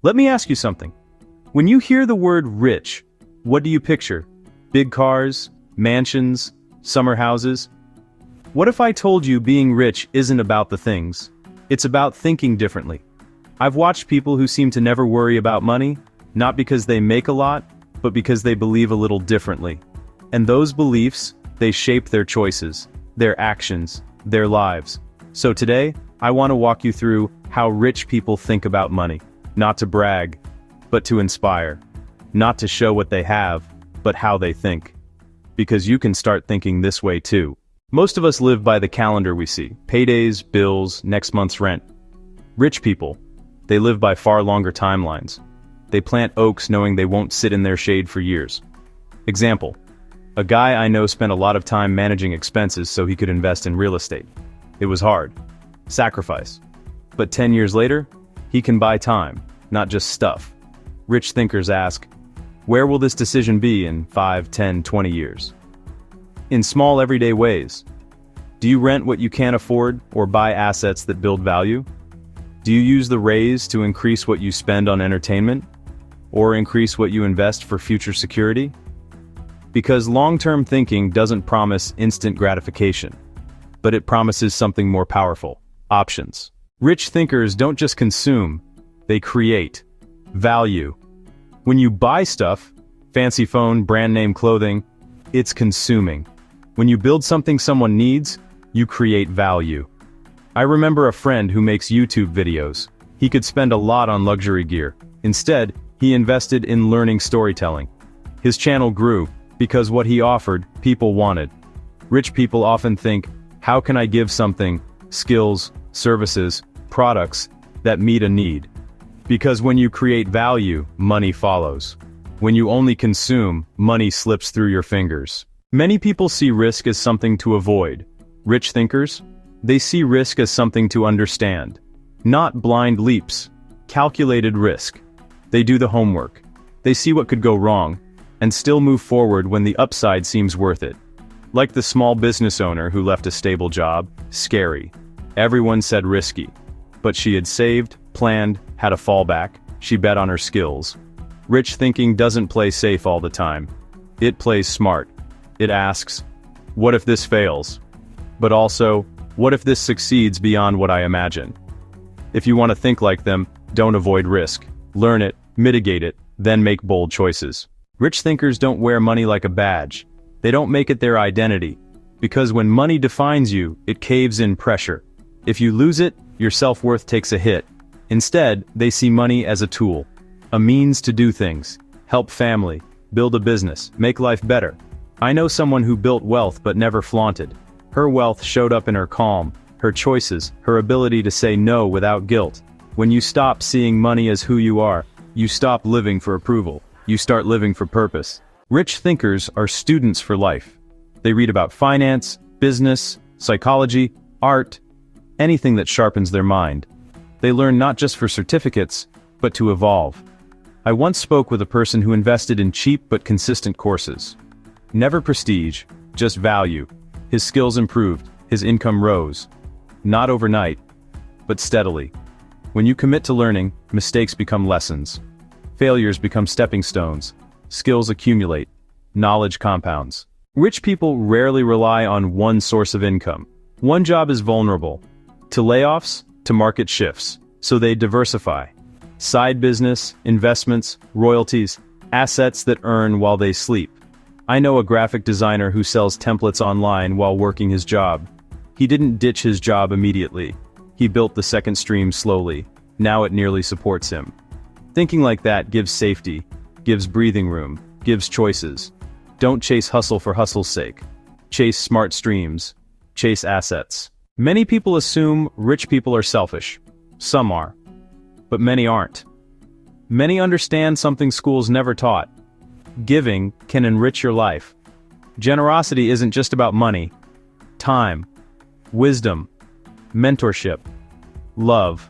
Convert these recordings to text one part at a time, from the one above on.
Let me ask you something. When you hear the word rich, what do you picture? Big cars, mansions, summer houses? What if I told you being rich isn't about the things? It's about thinking differently. I've watched people who seem to never worry about money, not because they make a lot, but because they believe a little differently. And those beliefs, they shape their choices, their actions, their lives. So today, I want to walk you through how rich people think about money. Not to brag, but to inspire. Not to show what they have, but how they think. Because you can start thinking this way too. Most of us live by the calendar we see. Paydays, bills, next month's rent. Rich people, they live by far longer timelines. They plant oaks knowing they won't sit in their shade for years. Example. A guy I know spent a lot of time managing expenses so he could invest in real estate. It was hard. Sacrifice. But 10 years later, he can buy time, not just stuff. Rich thinkers ask, where will this decision be in 5, 10, 20 years? In small everyday ways. Do you rent what you can't afford or buy assets that build value? Do you use the raise to increase what you spend on entertainment? Or increase what you invest for future security? Because long-term thinking doesn't promise instant gratification, but it promises something more powerful: options. Rich thinkers don't just consume, they create value. When you buy stuff, fancy phone, brand name clothing, it's consuming. When you build something someone needs, you create value. I remember a friend who makes YouTube videos. He could spend a lot on luxury gear. Instead, he invested in learning storytelling. His channel grew because what he offered, people wanted. Rich people often think, how can I give something, skills, services, products, that meet a need? Because when you create value, money follows. When you only consume, money slips through your fingers. Many people see risk as something to avoid. Rich thinkers? They see risk as something to understand. Not blind leaps. Calculated risk. They do the homework. They see what could go wrong, and still move forward when the upside seems worth it. Like the small business owner who left a stable job, scary. Everyone said risky. But she had saved, planned, had a fallback, she bet on her skills. Rich thinking doesn't play safe all the time. It plays smart. It asks, what if this fails? But also, what if this succeeds beyond what I imagine? If you want to think like them, don't avoid risk. Learn it, mitigate it, then make bold choices. Rich thinkers don't wear money like a badge. They don't make it their identity. Because when money defines you, it caves in pressure. If you lose it, your self-worth takes a hit. Instead, they see money as a tool. A means to do things. Help family. Build a business. Make life better. I know someone who built wealth but never flaunted. Her wealth showed up in her calm, her choices, her ability to say no without guilt. When you stop seeing money as who you are, you stop living for approval. You start living for purpose. Rich thinkers are students for life. They read about finance, business, psychology, art, anything that sharpens their mind. They learn not just for certificates, but to evolve. I once spoke with a person who invested in cheap but consistent courses. Never prestige, just value. His skills improved, his income rose. Not overnight, but steadily. When you commit to learning, mistakes become lessons. Failures become stepping stones. Skills accumulate. Knowledge compounds. Rich people rarely rely on one source of income. One job is vulnerable. To layoffs, to market shifts. So they diversify. Side business, investments, royalties, assets that earn while they sleep. I know a graphic designer who sells templates online while working his job. He didn't ditch his job immediately. He built the second stream slowly. Now it nearly supports him. Thinking like that gives safety, gives breathing room, gives choices. Don't chase hustle for hustle's sake. Chase smart streams. Chase assets. Many people assume rich people are selfish. Some are. But many aren't. Many understand something schools never taught. Giving can enrich your life. Generosity isn't just about money. Time, wisdom, mentorship, love.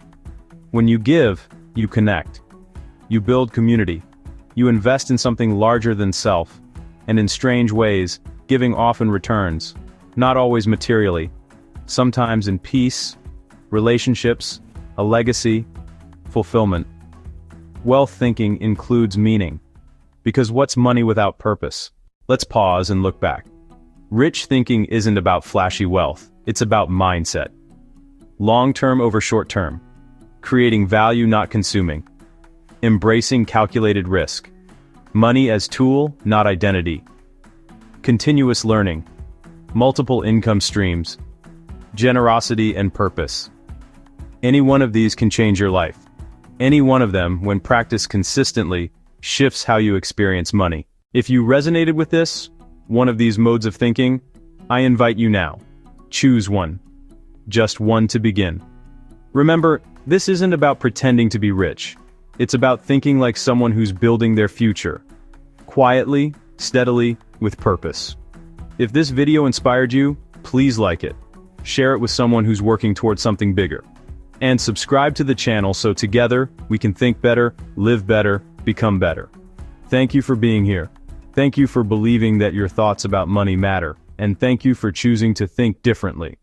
When you give, you connect. You build community. You invest in something larger than self. And in strange ways, giving often returns. Not always materially. Sometimes in peace, relationships, a legacy, fulfillment. Wealth thinking includes meaning. Because what's money without purpose? Let's pause and look back. Rich thinking isn't about flashy wealth, it's about mindset. Long-term over short-term. Creating value, not consuming. Embracing calculated risk. Money as tool, not identity. Continuous learning. Multiple income streams. Generosity and purpose. Any one of these can change your life. Any one of them, when practiced consistently, shifts how you experience money. If you resonated with this, one of these modes of thinking, I invite you now. Choose one. Just one to begin. Remember, this isn't about pretending to be rich. It's about thinking like someone who's building their future. Quietly, steadily, with purpose. If this video inspired you, please like it. Share it with someone who's working towards something bigger. And subscribe to the channel so together, we can think better, live better, become better. Thank you for being here. Thank you for believing that your thoughts about money matter. And thank you for choosing to think differently.